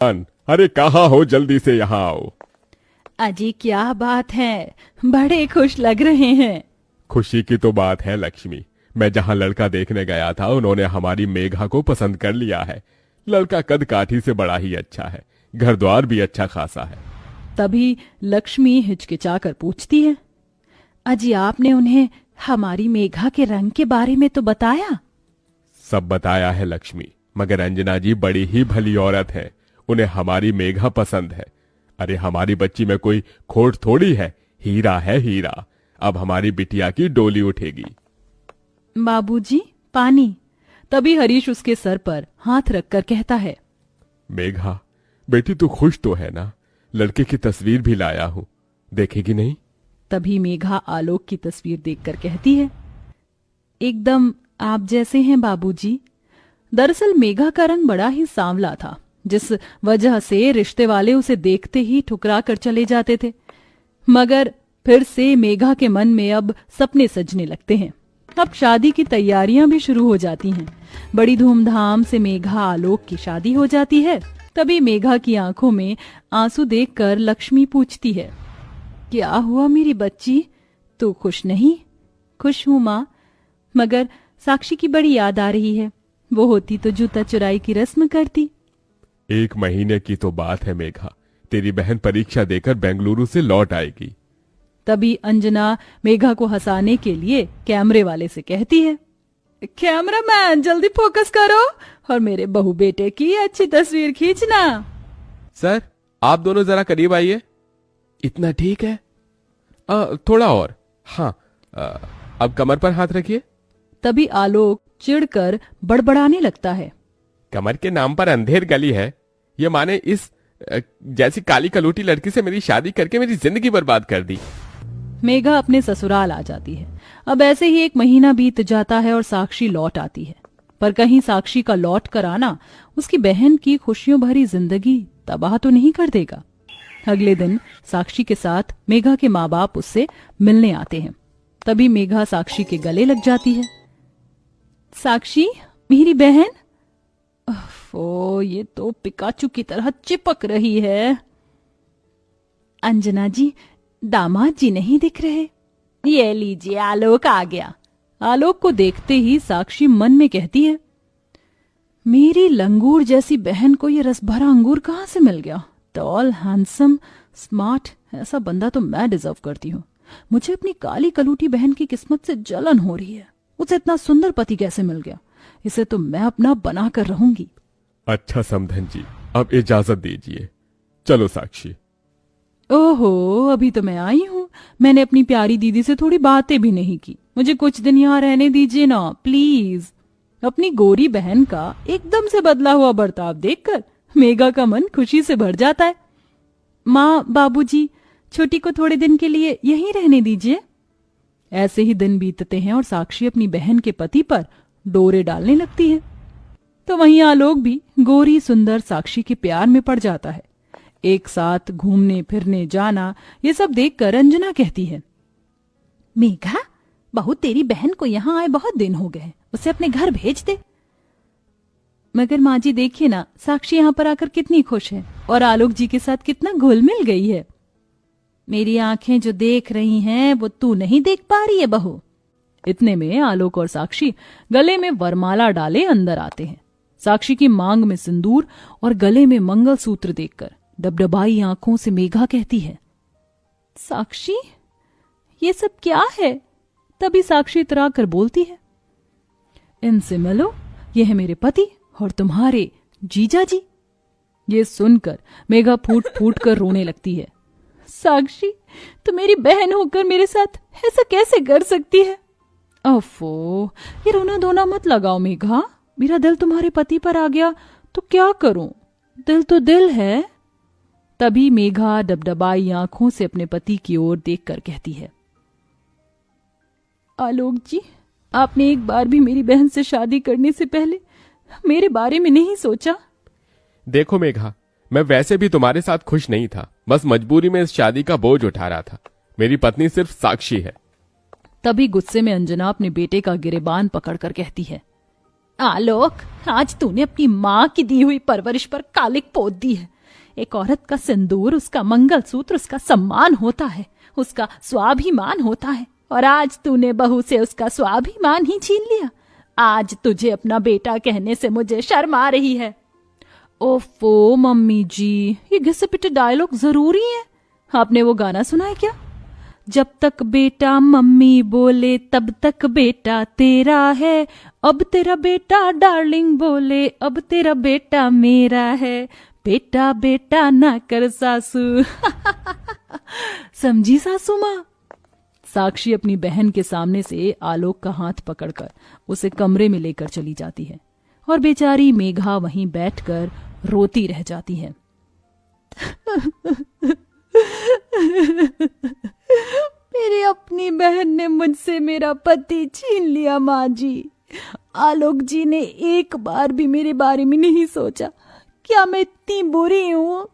अरे कहाँ हो, जल्दी से यहाँ आओ। अजी क्या बात है, बड़े खुश लग रहे हैं। खुशी की तो बात है लक्ष्मी, मैं जहाँ लड़का देखने गया था उन्होंने हमारी मेघा को पसंद कर लिया है। लड़का कद काठी से बड़ा ही अच्छा है, घर द्वार भी अच्छा खासा है। तभी लक्ष्मी हिचकिचाकर पूछती है, अजी आपने उन्हें हमारी मेघा के रंग के बारे में तो बताया? सब बताया है लक्ष्मी, मगर अंजना जी बड़ी ही भली औरत है, उन्हें हमारी मेघा पसंद है। अरे हमारी बच्ची में कोई खोट थोड़ी है, हीरा है हीरा। अब हमारी बिटिया की डोली उठेगी। बाबूजी पानी। तभी हरीश उसके सर पर हाथ रखकर कहता है, मेघा बेटी तू खुश तो है ना? लड़के की तस्वीर भी लाया हूं, देखेगी नहीं? तभी मेघा आलोक की तस्वीर देखकर कहती है, एकदम आप जैसे हैं बाबूजी। दरअसल मेघा का रंग बड़ा ही सांवला था, जिस वजह से रिश्ते वाले उसे देखते ही ठुकरा कर चले जाते थे। मगर फिर से मेघा के मन में अब सपने सजने लगते हैं। अब शादी की तैयारियां भी शुरू हो जाती हैं। बड़ी धूमधाम से मेघा आलोक की शादी हो जाती है। तभी मेघा की आंखों में आंसू देखकर लक्ष्मी पूछती है, क्या हुआ मेरी बच्ची, तू खुश नहीं? खुश हूं माँ, मगर साक्षी की बड़ी याद आ रही है। वो होती तो जूता चुराई की रस्म करती। 1 महीने की तो बात है मेघा, तेरी बहन परीक्षा देकर बेंगलुरु से लौट आएगी। तभी अंजना मेघा को हंसाने के लिए कैमरे वाले से कहती है, कैमरामैन जल्दी फोकस करो और मेरे बहू बेटे की अच्छी तस्वीर खींचना। सर आप दोनों जरा करीब आइए। इतना ठीक है? थोड़ा और। हाँ, अब कमर पर हाथ रखिए। तभी आलोक चिढ़कर बड़बड़ाने लगता है, कमर के नाम पर अंधेर गली है, ये माने इस जैसी काली कलूटी लड़की से मेरी शादी करके मेरी जिंदगी बर्बाद कर दी। मेघा अपने ससुराल आ जाती है। अब ऐसे ही 1 महीना बीत जाता है और साक्षी लौट आती है। पर कहीं साक्षी का लौट कर आना उसकी बहन की खुशियों भरी जिंदगी तबाह तो नहीं कर देगा। अगले दिन साक्षी के साथ मेघा के माँ बाप उससे मिलने आते हैं। तभी मेघा साक्षी के गले लग जाती है। साक्षी मेरी बहन। ओ ये तो पिकाचू की तरह चिपक रही है। अंजना जी, दामाद जी नहीं दिख रहे। ये लीजिए आलोक आ गया। आलोक को देखते ही साक्षी मन में कहती है, मेरी लंगूर जैसी बहन को ये रस भरा अंगूर कहाँ से मिल गया? टॉल, हैंडसम, स्मार्ट, ऐसा बंदा तो मैं डिजर्व करती हूँ। मुझे अपनी काली कलूटी बहन की किस्मत से जलन हो रही है। उसे इतना सुंदर पति कैसे मिल गया? इसे तो मैं अपना बना कर रहूंगी। अच्छा समधन जी, अब इजाजत दीजिए। चलो साक्षी। ओहो, अभी तो मैं आई हूँ। मैंने अपनी प्यारी दीदी से थोड़ी बातें भी नहीं की। मुझे कुछ दिन यहाँ रहने दीजिए ना प्लीज। अपनी गोरी बहन का एकदम से बदला हुआ बर्ताव देखकर मेघा का मन खुशी से भर जाता है। माँ, बाबूजी, छोटी को थोड़े दिन के लिए यहीं रहने दीजिए। ऐसे ही दिन बीतते हैं और साक्षी अपनी बहन के पति पर डोरे डालने लगती है। तो वहीं आलोक भी गोरी सुंदर साक्षी के प्यार में पड़ जाता है। एक साथ घूमने फिरने जाना, ये सब देखकर अंजना कहती है, मेघा बहू तेरी बहन को यहाँ आए बहुत दिन हो गए, उसे अपने घर भेज दे। मगर माँ जी देखिए ना, साक्षी यहाँ पर आकर कितनी खुश है और आलोक जी के साथ कितना घुल मिल गई है। मेरी आंखें जो देख रही हैं वो तू नहीं देख पा रही है बहू। इतने में आलोक और साक्षी गले में वरमाला डाले अंदर आते हैं। साक्षी की मांग में सिंदूर और गले में मंगलसूत्र देखकर डबडबाई आंखों से मेघा कहती है, साक्षी ये सब क्या है? तभी साक्षी इतरा कर बोलती है, इनसे मिलो, ये है मेरे पति और तुम्हारे जीजा जी। ये सुनकर मेघा फूट फूट कर रोने लगती है। साक्षी तो मेरी बहन होकर मेरे साथ ऐसा कैसे कर सकती है? ओफो, ये रोना धोना मत लगाओ मेघा। मेरा दिल तुम्हारे पति पर आ गया तो क्या करूं? दिल तो दिल है। तभी मेघा डबडबाई आंखों से अपने पति की ओर देखकर कहती है, आलोक जी, आपने एक बार भी मेरी बहन से शादी करने से पहले मेरे बारे में नहीं सोचा। देखो मेघा, मैं वैसे भी तुम्हारे साथ खुश नहीं था, बस मजबूरी में इस शादी का बोझ उठा रहा था। मेरी पत्नी सिर्फ साक्षी है। तभी गुस्से में अंजना अपने बेटे का गिरेबान पकड़कर कहती है, आलोक, आज तूने अपनी माँ की दी हुई परवरिश पर कालिक पोत दी है। एक औरत का सिंदूर, उसका मंगलसूत्र, उसका सम्मान होता है, उसका स्वाभिमान होता है, और आज तूने बहू से उसका स्वाभिमान ही छीन लिया। आज तुझे अपना बेटा कहने से मुझे शर्म आ रही है। ओफो मम्मी जी, ये घिसे-पिटे डायलॉग जरूरी है? आपने वो गाना सुना है क्या? जब तक बेटा मम्मी बोले तब तक बेटा तेरा है, अब तेरा बेटा डार्लिंग बोले अब तेरा बेटा मेरा है, बेटा बेटा ना कर सासू। समझी सासू माँ? साक्षी अपनी बहन के सामने से आलोक का हाथ पकड़कर उसे कमरे में लेकर चली जाती है और बेचारी मेघा वहीं बैठकर रोती रह जाती है। मेरी अपनी बहन ने मुझसे मेरा पति छीन लिया माँ जी। आलोक जी ने एक बार भी मेरे बारे में नहीं सोचा। क्या मैं इतनी बुरी हूँ?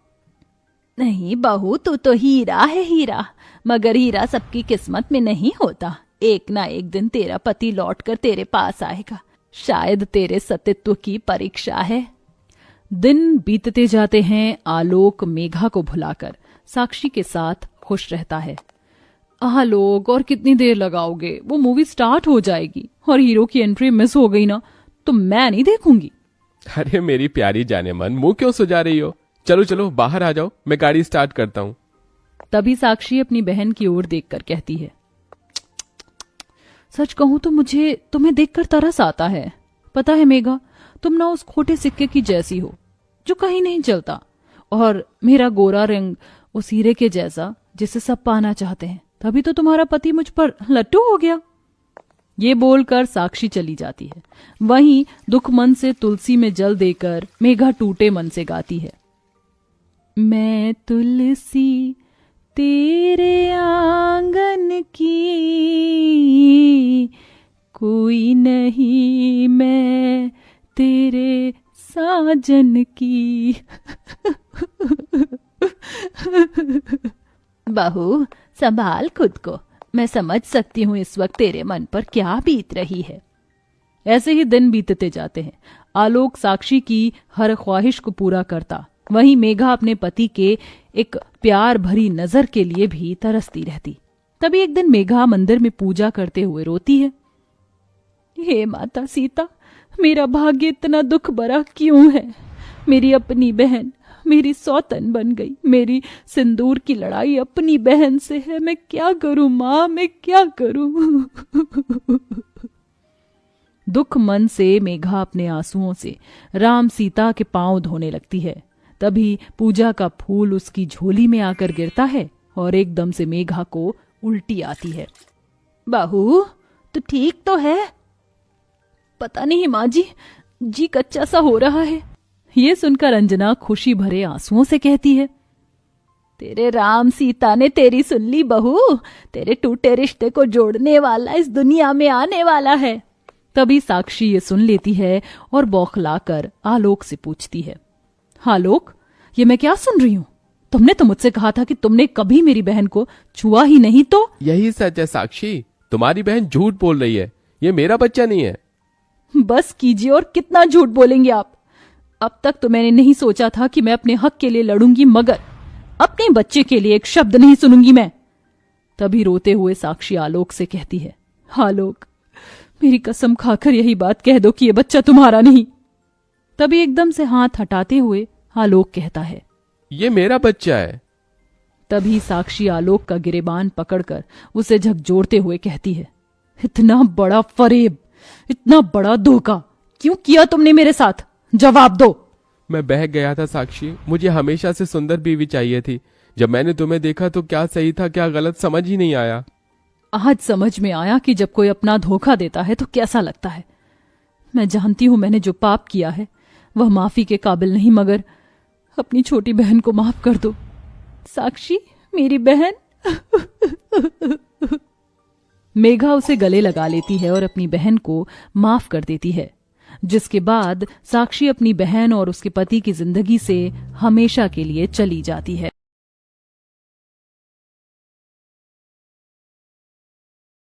नहीं बहू, तू तो हीरा है, हीरा। मगर हीरा सबकी किस्मत में नहीं होता। एक ना एक दिन तेरा पति लौटकर तेरे पास आएगा। शायद तेरे सतीत्व की परीक्षा है। दिन बीतते जाते हैं। आलोक मेघा को भुलाकर साक्षी के साथ खुश रहता है। आलोक, और कितनी देर लगाओगे? वो मूवी स्टार्ट हो जाएगी और हीरो की एंट्री मिस हो गई ना तो मैं नहीं देखूंगी। अरे मेरी प्यारी जाने मन, मुंह क्यों सुजा रही हो? चलो चलो बाहर आ जाओ, मैं गाड़ी स्टार्ट करता हूँ। तभी साक्षी अपनी बहन की ओर देखकर कहती है, सच कहूं तो मुझे तुम्हें देखकर तरस आता है। पता है मेघा, तुम ना उस खोटे सिक्के की जैसी हो जो कहीं नहीं चलता, और मेरा गोरा रंग उस हीरे के जैसा जिसे सब पाना चाहते हैं। तभी तो तुम्हारा पति मुझ पर लट्टू हो गया। ये बोलकर साक्षी चली जाती है। वहीं दुख मन से तुलसी में जल देकर मेघा टूटे मन से गाती है, मैं तुलसी तेरे आंगन की, कोई नहीं मैं तेरे साजन की। बहू, संभाल खुद को। मैं समझ सकती हूँ इस वक्त तेरे मन पर क्या बीत रही है। ऐसे ही दिन बीतते जाते हैं। आलोक साक्षी की हर ख्वाहिश को पूरा करता, वहीं मेघा अपने पति के एक प्यार भरी नजर के लिए भी तरसती रहती। तभी एक दिन मेघा मंदिर में पूजा करते हुए रोती है, हे माता सीता, मेरा भाग्य इतना दुख भरा क्यों है? मेरी अपनी बहन मेरी सौतन बन गई। मेरी सिंदूर की लड़ाई अपनी बहन से है। मैं क्या करूं माँ, मैं क्या करूं? दुख मन से मेघा अपने आंसुओं से राम सीता के पांव धोने लगती है। तभी पूजा का फूल उसकी झोली में आकर गिरता है और एकदम से मेघा को उल्टी आती है। बहू, तू ठीक तो है? पता नहीं माँ जी कच्चा सा हो रहा है। ये सुनकर अंजना खुशी भरे आंसुओं से कहती है, तेरे राम सीता ने तेरी सुन ली बहू। तेरे टूटे रिश्ते को जोड़ने वाला इस दुनिया में आने वाला है। तभी साक्षी ये सुन लेती है और बौखलाकर आलोक से पूछती है, आलोक, ये मैं क्या सुन रही हूँ? तुमने तो मुझसे कहा था कि तुमने कभी मेरी बहन को छुआ ही नहीं। तो यही सच है साक्षी, तुम्हारी बहन झूठ बोल रही है। ये मेरा बच्चा नहीं है। बस कीजिए, और कितना झूठ बोलेंगे आप? अब तक तो मैंने नहीं सोचा था कि मैं अपने हक के लिए लड़ूंगी, मगर अपने बच्चे के लिए एक शब्द नहीं सुनूंगी मैं। तभी रोते हुए साक्षी आलोक से कहती है, आलोक, मेरी कसम खाकर यही बात कह दो कि ये बच्चा तुम्हारा नहीं। तभी एकदम से हाथ हटाते हुए आलोक कहता है, ये मेरा बच्चा है। तभी साक्षी आलोक का गिरेबान पकड़कर उसे झकझोरते हुए कहती है, इतना बड़ा फरेब, इतना बड़ा धोखा क्यों किया तुमने मेरे साथ? जवाब दो। मैं बहक गया था साक्षी, मुझे हमेशा से सुंदर बीवी चाहिए थी। जब मैंने तुम्हें देखा तो क्या सही था क्या गलत समझ ही नहीं आया। आज समझ में आया कि जब कोई अपना धोखा देता है तो कैसा लगता है। मैं जानती हूं मैंने जो पाप किया है वह माफी के काबिल नहीं, मगर अपनी छोटी बहन को माफ कर दो। साक्षी, मेरी बहन। मेघा उसे गले लगा लेती है और अपनी बहन को माफ कर देती है, जिसके बाद साक्षी अपनी बहन और उसके पति की जिंदगी से हमेशा के लिए चली जाती है।